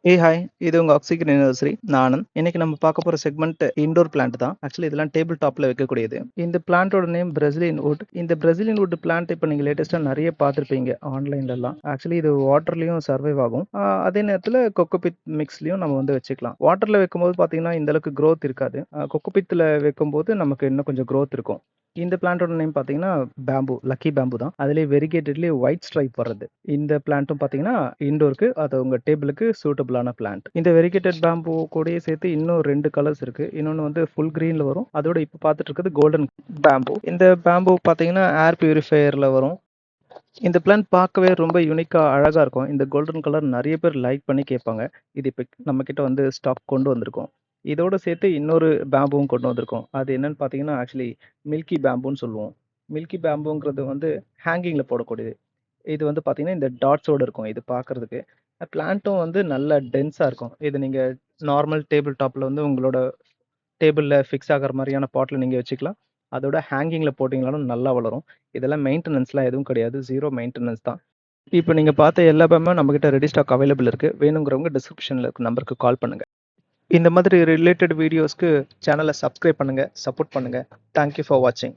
Hi. இது உங்க oxygen university. நான் ஆனந்த். இன்னைக்கு நம்ம பார்க்க போற செக்மெண்ட் இன்டோர் பிளான்ட் தான். ஆக்சுவலி இதெல்லாம் டேபிள் டாப்ல வைக்கக்கூடியது. இந்த பிளான்ட்டோட நேம் பிரசிலியன் வுட். இந்த பிரசிலியன் வுட் பிளான்ட் இப்ப நீங்க லேட்டஸ்ட்டா நெறைய பார்த்திருப்பீங்க ஆன்லைன்லலாம். ஆக்சுவலி இது வாட்டர்லயும் சர்வைவ் ஆகும். அதே நேரத்துல கொக்கோபித் மிக்ஸ்லயும் நம்ம வந்து வச்சுக்கலாம். வாட்டர்ல வைக்கும்போது பார்த்தீங்கன்னா, இந்த அளவுக்கு குரோத் இருக்காது. கொக்கோபித்ல வைக்கும்போது நமக்கு இன்னும் கொஞ்சம் குரோத் இருக்கும். இந்த பிளான்ட்டோட நேம் பார்த்தீங்கன்னா, பேம்பு. லக்கி பேம்பு தான். அதிலேயே வெரிகேட்டட்லயே ஒயிட் ஸ்ட்ரைப் வர்றது. இந்த பிளான்ட்டும் பார்த்தீங்கன்னா, இன்டோருக்கு அது உங்க டேபிளுக்கு சூட்டபிளான பிளான்ட். இந்த வெரிகேட்டட் பேம்பு கூடயே சேர்த்து இன்னும் 2 கலர்ஸ் இருக்கு. இன்னொன்னு வந்து ஃபுல் கிரீன்ல வரும். அதோட இப்ப பார்த்துட்டு இருக்கிறது கோல்டன் பேம்பு. இந்த பேம்பு பார்த்தீங்கன்னா, ஏர் பியூரிஃபையர்ல வரும். இந்த பிளான்ட் பார்க்கவே ரொம்ப யூனிக்கா அழகா இருக்கும். இந்த கோல்டன் கலர் நெறைய பேர் லைக் பண்ணி கேட்பாங்க. இது இப்ப நம்ம கிட்ட வந்து ஸ்டாக் கொண்டு வந்திருக்கோம். இதோட சேர்த்து இன்னொரு பேம்புவும் கொண்டு வந்திருக்கோம். அது என்னன்னு பார்த்தீங்கன்னா, ஆக்சுவலி மில்கி பேம்புன்னு சொல்லுவோம். மில்கி பேம்புங்கிறது வந்து ஹேங்கிங்ல போடக்கூடியது. இது வந்து பார்த்தீங்கன்னா, இந்த டாட்ஸோட இருக்கும் இது பார்க்கறதுக்கு. பிளான்ட்டும் வந்து நல்ல டென்ஸா இருக்கும். இது நீங்க நார்மல் டேபிள் டாப்ல வந்து உங்களோட டேபிள்ல ஃபிக்ஸ் ஆகுற மாரியான பாட்ல நீங்க வச்சுக்கலாம். அதோட ஹேங்கிங்ல போட்டீங்கனாலும் நல்லா வளரும். இதெல்லாம் மெயின்டனன்ஸ்லாம் எதுவும் கிடையாது. 0 மெயின்டனன்ஸ் தான். இப்ப நீங்க பார்த்த எல்லா பேமும் நம்மகிட்ட ரெடி ஸ்டாக் அவைலபிள் இருக்கு. வேணுங்கிறவங்க டிஸ்கிரிப்ஷன்ல இருக்க நம்பருக்கு கால் பண்ணுங்க. இந்த மாதிரி ரிலேட்டட் வீடியோஸ்க்கு சேனலை சப்ஸ்கிரைப் பண்ணுங்க, சப்போர்ட் பண்ணுங்க. தேங்க் யூ ஃபார் வாட்சிங்.